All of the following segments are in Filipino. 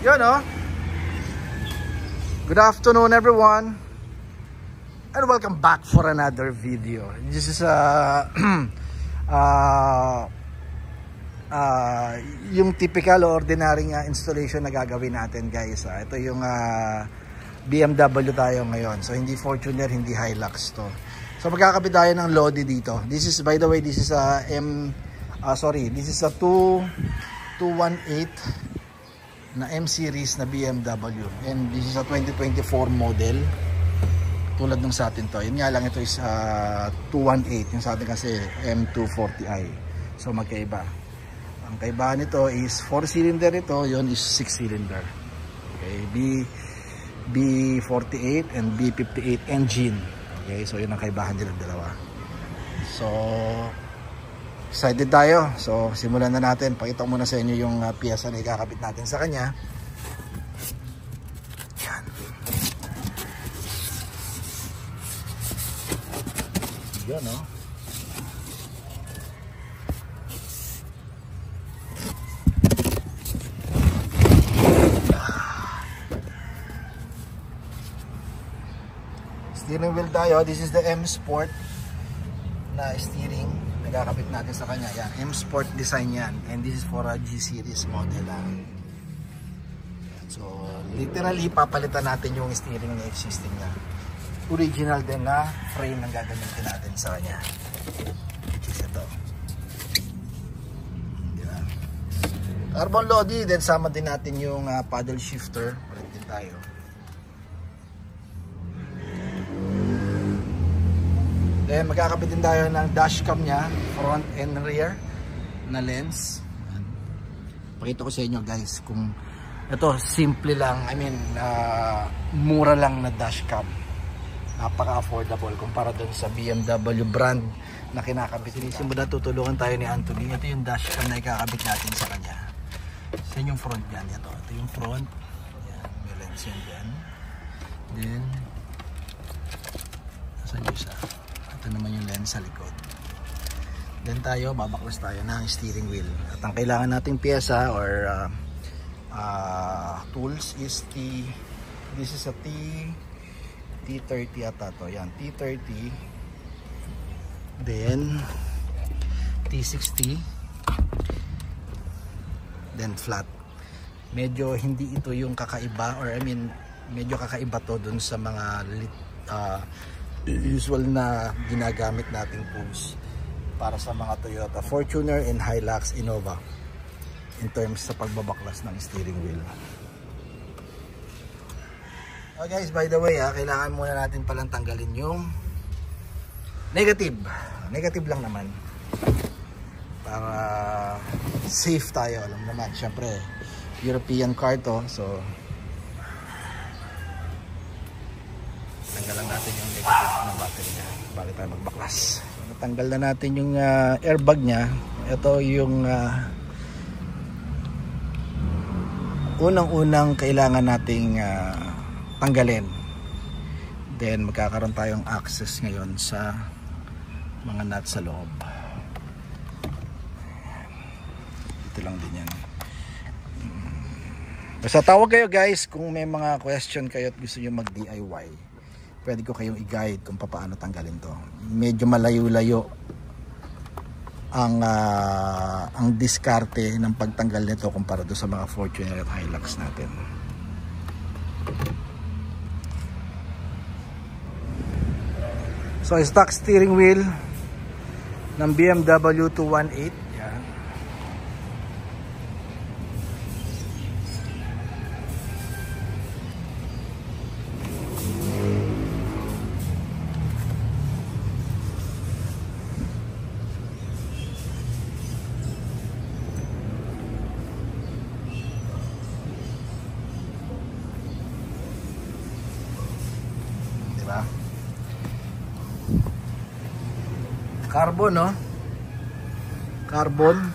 Yun, oh. Good afternoon, everyone. And welcome back for another video. This is yung typical ordinary installation na gagawin natin, guys. Ito yung BMW tayo ngayon. So hindi Fortuner, hindi Hilux to. So magkakabit tayo ng Lodi dito. This is, by the way, this is this is a 218 na M series na BMW, and this is a 2024 model. Tulad ng sa atin to. Yun nga lang, ito is 218. Yung sa atin kasi M240i. So magkaiba. Ang kaibahan nito is 4-cylinder ito, yun is 6-cylinder. Okay, B48 and B58 engine. Okay, so yun ang kaibahan nilang dalawa. So excited tayo. So simulan na natin. Pakita ko muna sa inyo yung piyesa na ikakabit natin sa kanya. Yan. Yan, no? Steering wheel tayo. This is the M Sport na steering. Nagkakabit natin sa kanya. Yan, M Sport design yan. And this is for a G series model. So, literally, papalitan natin yung steering na existing na. Original din na frame ang gagamitin natin sa kanya. Which is ito. Yan. Carbon Lodi. Then, sama din natin yung paddle shifter. Palit din tayo. Then magkakabit din tayo ng dashcam nya, front and rear na lens. Pakita ko sa inyo, guys, kung ito simple lang, I mean mura lang na dashcam. Napaka-affordable kumpara doon sa BMW brand na kinakabit. Simula tutulungan tayo ni Anthony. Ito yung dashcam na ikakabit natin sa kanya. Sa yung front yan, ito yung front. Yan, may lens yan dyan. Then saan yung isa? Ito naman yung lens sa likod. Then tayo, babaklas tayo ng steering wheel. At ang kailangan nating pyesa or tools is this is a T30 ata to. Yan, T30. Then T60. Then flat. Medyo hindi ito yung kakaiba, or I mean medyo kakaiba to dun sa mga usual na ginagamit nating tools para sa mga Toyota Fortuner and Hilux Innova in terms sa pagbabaklas ng steering wheel. Oh guys, by the way, kailangan muna natin palang tanggalin yung negative lang naman para safe tayo. Alam naman, syempre European car to, so tanggalan natin yung negative ng battery niya bago tayo magbaklas. Natanggal na natin yung airbag niya. Ito yung unang-unang kailangan nating tanggalin. Then magkakaroon tayong access ngayon sa mga nuts sa loob. Ito lang din yan. Basta tawag kayo, guys, kung may mga question kayo at gusto nyo mag DIY. Pwede ko kayong i-guide kung paano tanggalin to. Medyo malayo-layo ang diskarte ng pagtanggal nito kumpara do sa mga Fortuner at Hilux natin. So stock steering wheel ng BMW 218. Yan. Carbon, no? Carbon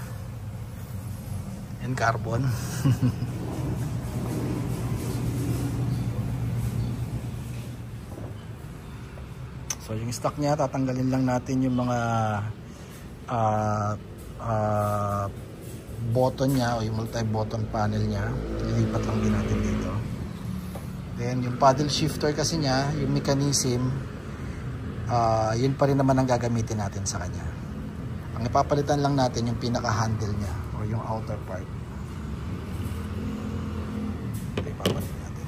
and carbon. So yung stock niya, tatanggalin lang natin yung mga button niya o yung multi-button panel niya. Ilipat lang din natin dito. Then yung paddle shifter kasi niya, yung mechanism, yun pa rin naman ang gagamitin natin sa kanya. Ang ipapalitan lang natin yung pinaka-handle niya o yung outer part. Ito ipapalitan natin.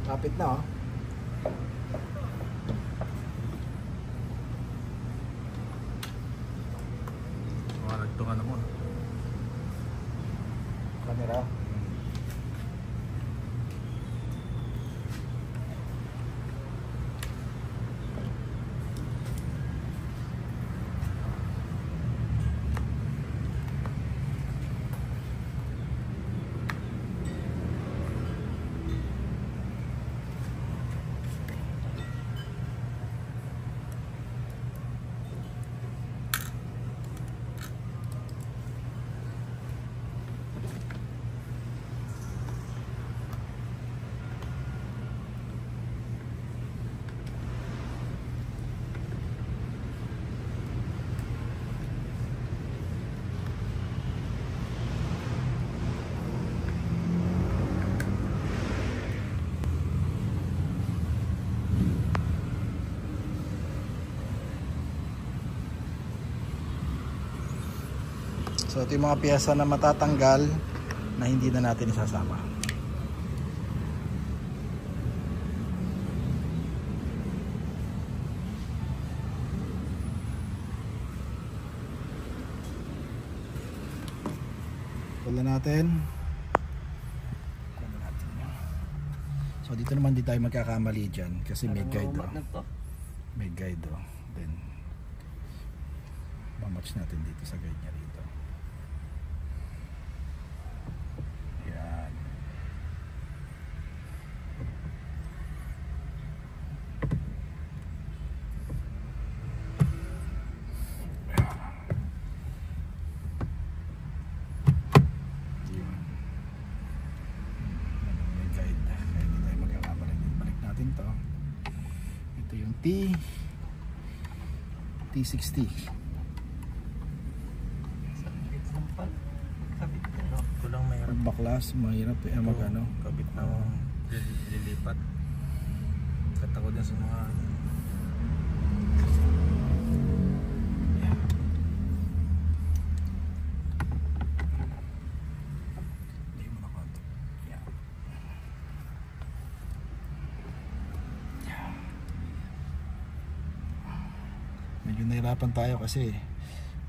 Kapit na oh. Nagtungan ako. Camera. So ito yung mga piyesa na matatanggal na hindi na natin isasama. Wala natin. So dito naman di tayo magkakamali dyan kasi may guide oh. May guide oh. Then mamatch natin dito sa guide niya rito. Yan. May guide. Kaya hindi tayo magkakamali. Balik natin to. Ito yung T60. Baklas, mahirap magano kabit na lilipat. Kata ko din sa mga hindi mo na konti. Yeah. Yeah. Medyo nahirapan tayo kasi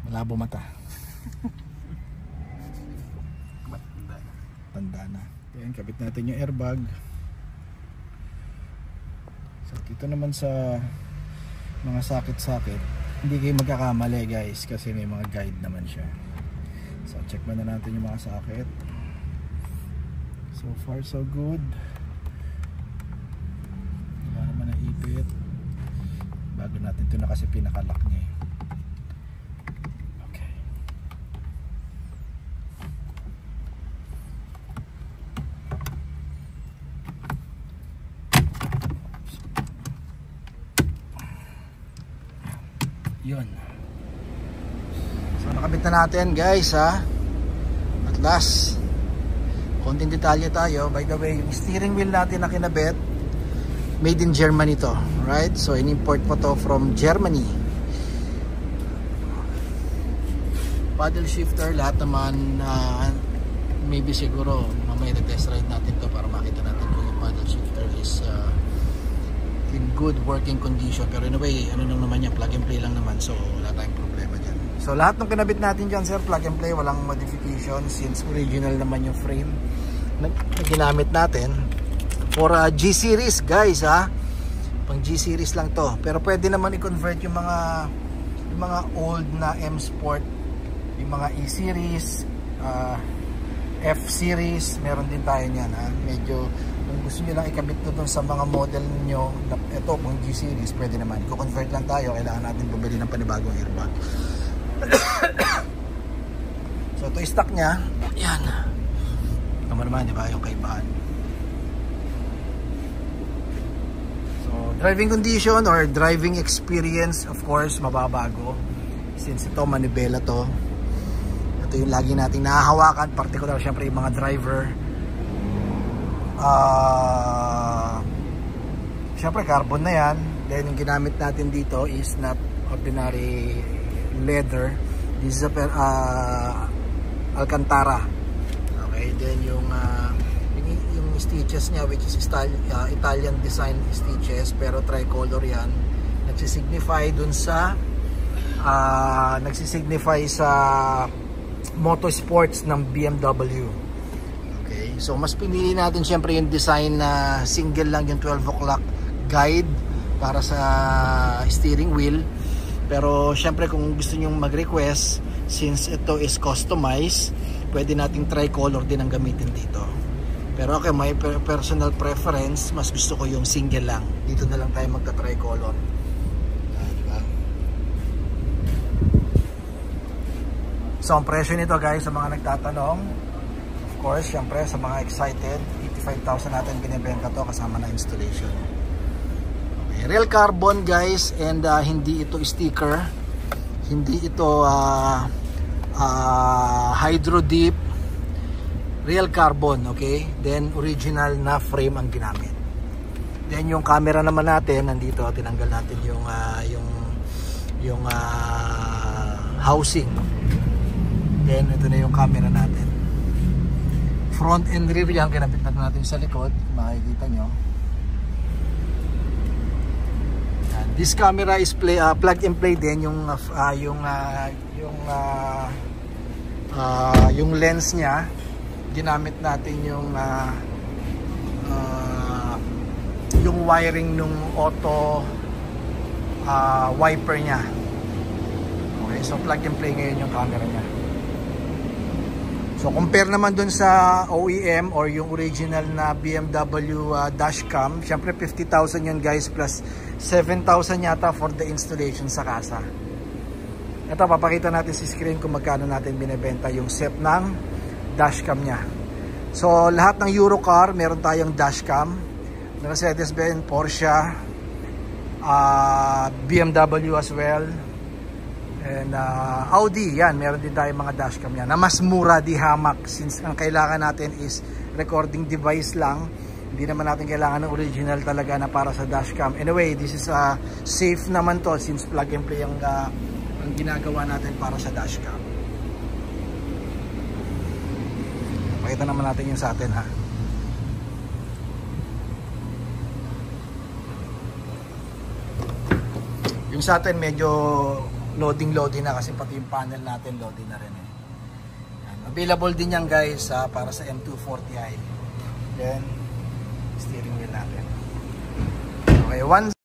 malabo mata. Tanda na. Ayan, kabit natin yung airbag. So dito naman sa mga sakit-sakit, hindi kayo magkakamali guys kasi may mga guide naman siya. So check muna natin yung mga sakit. So far so good. Wala naman na ipit. Bago natin ito na kasi pinakalock niya. Yun. So nakabit na natin guys ha. At last, konting detalye tayo. By the way, yung steering wheel natin na kinabit, made in Germany to, right? So in-import po to from Germany. Paddle shifter, lahat naman maybe siguro mamaya test ride natin to para makita natin kung yung paddle shifter is in good working condition. Pero anyway, ano lang naman yan, plug and play lang naman, so wala tayong problema dyan. So lahat ng kinabit natin dyan sir, plug and play, walang modification since original naman yung frame na ginamit natin for G-series guys ha. Pang G-series lang to, pero pwede naman i-convert yung mga old na M-Sport, yung mga E-series, F-series, meron din tayo niyan ha. Medyo Kung gusto nyo lang ikabit to dun sa mga model nyo, ito kung G-Series, pwede naman. Kung convert lang tayo, kailangan natin bumili ng panibagong earbag. So ito yung stock nya. Yan. Naman, di ba, yung kaibahan. So driving condition or driving experience, of course, mababago. Since ito, manibela to. Ito yung lagi nating nahahawakan, particular syempre yung mga driver. Syempre carbon na yan. Then yung ginamit natin dito is not ordinary leather. This is a Alcantara. Okay, then yung stitches nya, which is Italian design stitches, pero tricolor yan. Nagsisignify dun sa nagsisignify sa motorsports ng BMW. Okay, so mas pinili natin syempre yung design na single lang, yung 12 o'clock guide para sa steering wheel. Pero syempre kung gusto nyo mag-request, since ito is customized, pwede nating tricolor din ang gamitin dito. Pero okay, may personal preference, mas gusto ko yung single lang. Dito na lang tayo magka-tricolor. So ang presyo nito guys, sa mga nagtatanong, of course, syempre sa mga excited, 85,000 natin binibenta to kasama na installation. Okay, real carbon guys, and hindi ito sticker, hindi ito hydro dip, real carbon, okay? Then original na frame ang ginamit. Then yung camera naman natin nandito, tinanggal natin yung housing. Then ito na yung camera natin. Front and rear yan, kinabit natin sa likod, makikita nyo. This camera is plug and play din. Yung lens nya, ginamit natin yung wiring nung auto wiper nya. Okay, so plug and play ngayon yung camera nya. So compare naman dun sa OEM or yung original na BMW dashcam, syempre 50,000 yun guys, plus 7,000 yata for the installation sa kasa. Ito, papakita natin sa screen kung magkano natin binibenta yung set ng dashcam nya. So lahat ng Eurocar meron tayong dashcam, Mercedes-Benz, Porsche, BMW as well, and Audi, yan, meron din tayong mga dashcam yan na mas mura di hamak, since ang kailangan natin is recording device lang. Hindi naman natin kailangan ng original talaga na para sa dashcam. Anyway, this is safe naman to since plug and play ang ginagawa natin para sa dashcam. Pakita naman natin yung sa atin, ha. Yung sa atin medyo loading na kasi pati yung panel natin loading na rin eh. Yan. Available din yan guys para sa M240i. Then steering wheel natin. Okay, once